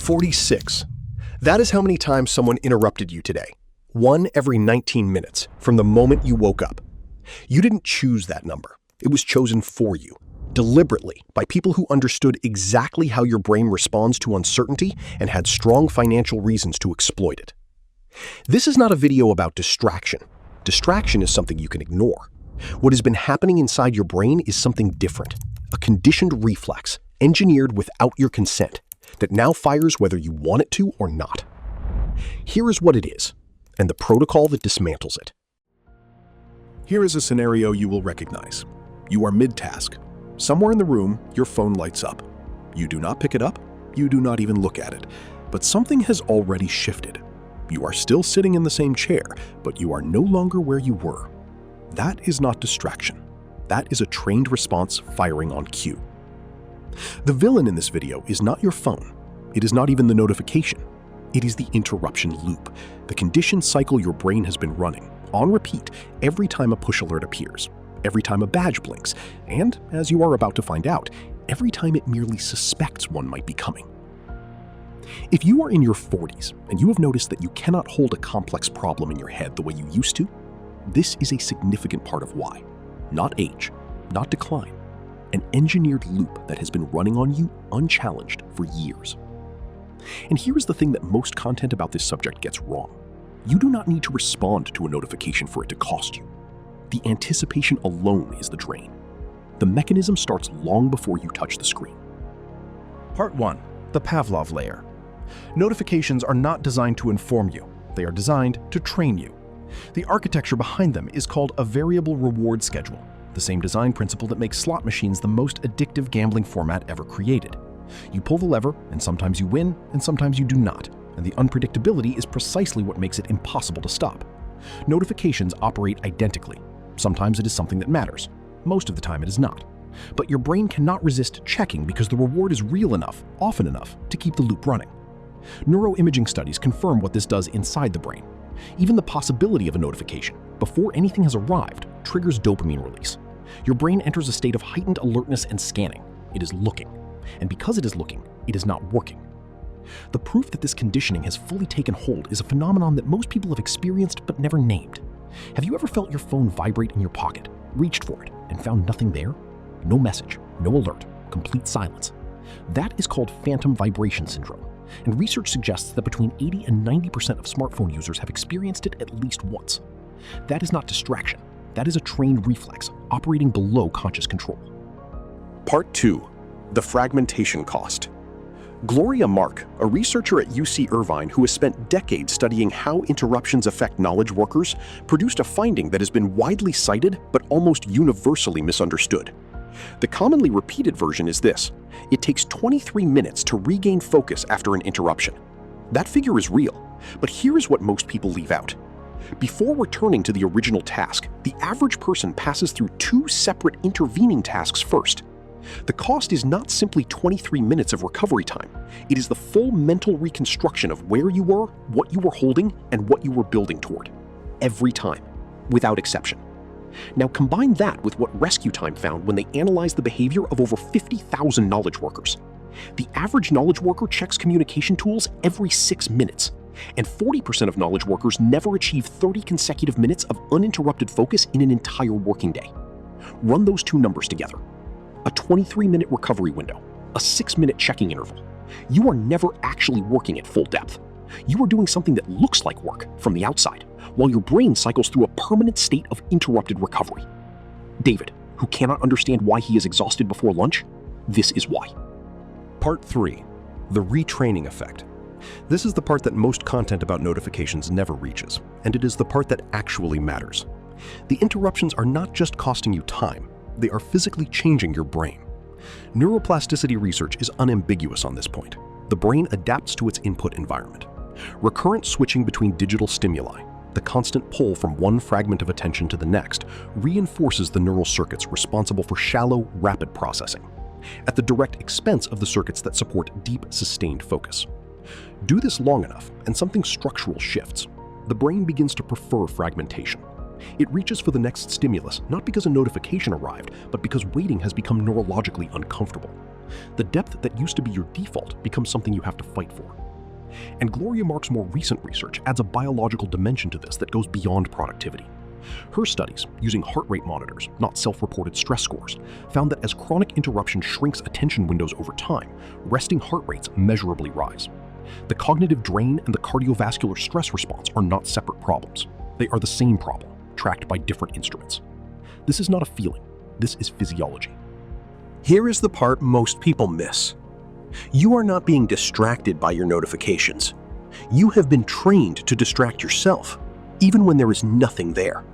46. That is how many times someone interrupted you today. 1 every 19 minutes from the moment you woke up. You didn't choose that number. It was chosen for you, deliberately, by people who understood exactly how your brain responds to uncertainty and had strong financial reasons to exploit it. This is not a video about distraction. Distraction is something you can ignore. What has been happening inside your brain is something different, a conditioned reflex, engineered without your consent, that now fires whether you want it to or not. Here is what it is, and the protocol that dismantles it. Here is a scenario you will recognize. You are mid-task. Somewhere in the room, your phone lights up. You do not pick it up. You do not even look at it. But something has already shifted. You are still sitting in the same chair, but you are no longer where you were. That is not distraction. That is a trained response firing on cue. The villain in this video is not your phone. It is not even the notification. It is the interruption loop, the conditioned cycle your brain has been running, on repeat, every time a push alert appears, every time a badge blinks, and, as you are about to find out, every time it merely suspects one might be coming. If you are in your 40s and you have noticed that you cannot hold a complex problem in your head the way you used to, this is a significant part of why. Not age, not decline. An engineered loop that has been running on you unchallenged for years. And here is the thing that most content about this subject gets wrong. You do not need to respond to a notification for it to cost you. The anticipation alone is the drain. The mechanism starts long before you touch the screen. Part 1. The Pavlov layer. Notifications are not designed to inform you. They are designed to train you. The architecture behind them is called a variable reward schedule, the same design principle that makes slot machines the most addictive gambling format ever created. You pull the lever, and sometimes you win, and sometimes you do not, and the unpredictability is precisely what makes it impossible to stop. Notifications operate identically. Sometimes it is something that matters. Most of the time it is not. But your brain cannot resist checking because the reward is real enough, often enough, to keep the loop running. Neuroimaging studies confirm what this does inside the brain. Even the possibility of a notification, before anything has arrived, triggers dopamine release. Your brain enters a state of heightened alertness and scanning. It is looking. And because it is looking, it is not working. The proof that this conditioning has fully taken hold is a phenomenon that most people have experienced but never named. Have you ever felt your phone vibrate in your pocket, reached for it, and found nothing there? No message, no alert, complete silence. That is called phantom vibration syndrome, and research suggests that between 80 and 90% of smartphone users have experienced it at least once. That is not distraction. That is a trained reflex, operating below conscious control. Part 2. The fragmentation cost. Gloria Mark, a researcher at UC Irvine who has spent decades studying how interruptions affect knowledge workers, produced a finding that has been widely cited but almost universally misunderstood. The commonly repeated version is this: it takes 23 minutes to regain focus after an interruption. That figure is real, but here is what most people leave out. Before returning to the original task, the average person passes through 2 separate intervening tasks first. The cost is not simply 23 minutes of recovery time. It is the full mental reconstruction of where you were, what you were holding, and what you were building toward. Every time, without exception. Now combine that with what Rescue Time found when they analyzed the behavior of over 50,000 knowledge workers. The average knowledge worker checks communication tools every 6 minutes, and 40% of knowledge workers never achieve 30 consecutive minutes of uninterrupted focus in an entire working day. Run those 2 numbers together. A 23-minute recovery window, a 6-minute checking interval. You are never actually working at full depth. You are doing something that looks like work from the outside, while your brain cycles through a permanent state of interrupted recovery. David, who cannot understand why he is exhausted before lunch, this is why. Part 3. The retraining effect. This is the part that most content about notifications never reaches, and it is the part that actually matters. The interruptions are not just costing you time, they are physically changing your brain. Neuroplasticity research is unambiguous on this point. The brain adapts to its input environment. Recurrent switching between digital stimuli, the constant pull from one fragment of attention to the next, reinforces the neural circuits responsible for shallow, rapid processing, at the direct expense of the circuits that support deep, sustained focus. Do this long enough, and something structural shifts. The brain begins to prefer fragmentation. It reaches for the next stimulus, not because a notification arrived, but because waiting has become neurologically uncomfortable. The depth that used to be your default becomes something you have to fight for. And Gloria Mark's more recent research adds a biological dimension to this that goes beyond productivity. Her studies, using heart rate monitors, not self-reported stress scores, found that as chronic interruption shrinks attention windows over time, resting heart rates measurably rise. The cognitive drain and the cardiovascular stress response are not separate problems. They are the same problem, tracked by different instruments. This is not a feeling. This is physiology. Here is the part most people miss. You are not being distracted by your notifications. You have been trained to distract yourself, even when there is nothing there.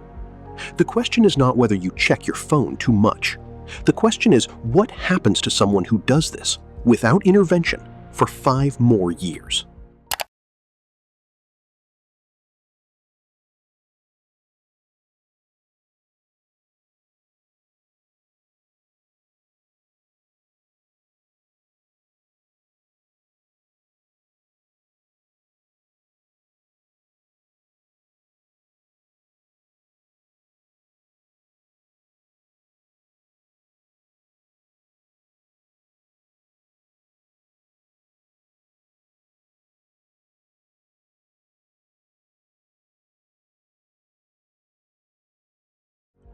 The question is not whether you check your phone too much. The question is, what happens to someone who does this, without intervention, for 5 more years?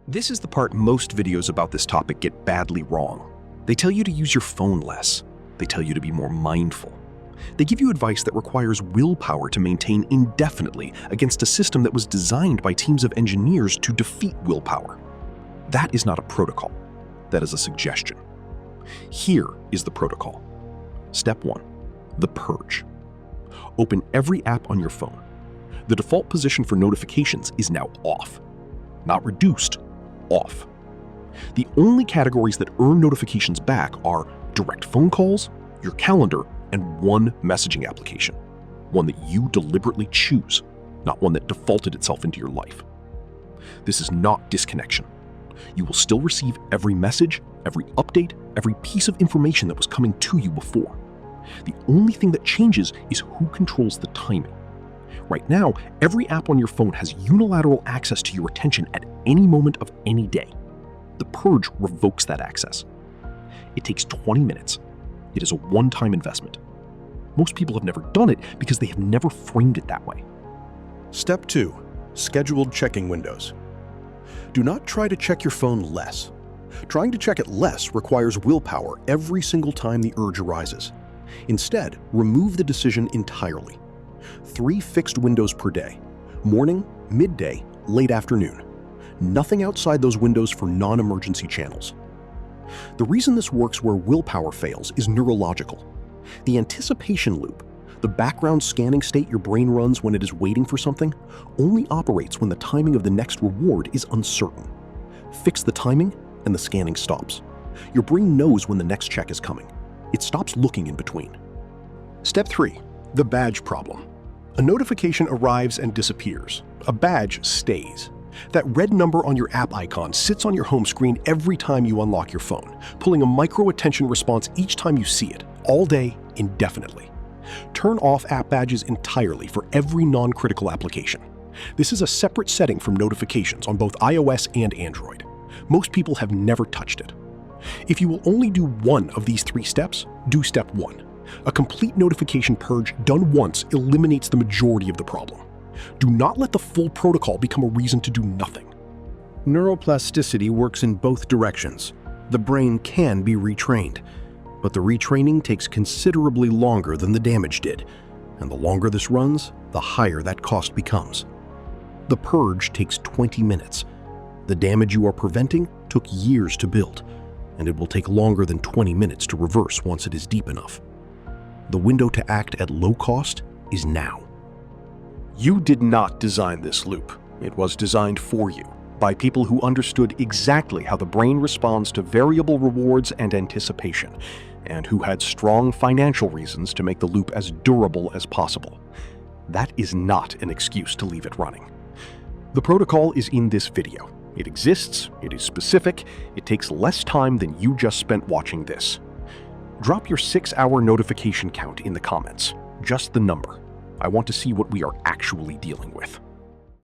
This is the part most videos about this topic get badly wrong. They tell you to use your phone less. They tell you to be more mindful. They give you advice that requires willpower to maintain indefinitely against a system that was designed by teams of engineers to defeat willpower. That is not a protocol. That is a suggestion. Here is the protocol. Step 1. The purge. Open every app on your phone. The default position for notifications is now off. Not reduced, off. The only categories that earn notifications back are direct phone calls, your calendar, and one messaging application. One that you deliberately choose, not one that defaulted itself into your life. This is not disconnection. You will still receive every message, every update, every piece of information that was coming to you before. The only thing that changes is who controls the timing. Right now, every app on your phone has unilateral access to your attention at any moment of any day. The purge revokes that access. It takes 20 minutes. It is a one-time investment. Most people have never done it because they have never framed it that way. Step 2. Scheduled checking windows. Do not try to check your phone less. Trying to check it less requires willpower every single time the urge arises. Instead, remove the decision entirely. 3 fixed windows per day: morning, midday, late afternoon. Nothing outside those windows for non-emergency channels. The reason this works where willpower fails is neurological. The anticipation loop, the background scanning state your brain runs when it is waiting for something, only operates when the timing of the next reward is uncertain. Fix the timing and the scanning stops. Your brain knows when the next check is coming. It stops looking in between. Step 3. The badge problem. A notification arrives and disappears. A badge stays. That red number on your app icon sits on your home screen every time you unlock your phone, pulling a micro-attention response each time you see it, all day, indefinitely. Turn off app badges entirely for every non-critical application. This is a separate setting from notifications on both iOS and Android. Most people have never touched it. If you will only do one of these 3 steps, do step 1. A complete notification purge done once eliminates the majority of the problem. Do not let the full protocol become a reason to do nothing. Neuroplasticity works in both directions. The brain can be retrained, but the retraining takes considerably longer than the damage did, and the longer this runs, the higher that cost becomes. The purge takes 20 minutes. The damage you are preventing took years to build, and it will take longer than 20 minutes to reverse once it is deep enough. The window to act at low cost is now. You did not design this loop. It was designed for you, by people who understood exactly how the brain responds to variable rewards and anticipation, and who had strong financial reasons to make the loop as durable as possible. That is not an excuse to leave it running. The protocol is in this video. It exists, it is specific, it takes less time than you just spent watching this. Drop your 6-hour notification count in the comments, just the number. I want to see what we are actually dealing with.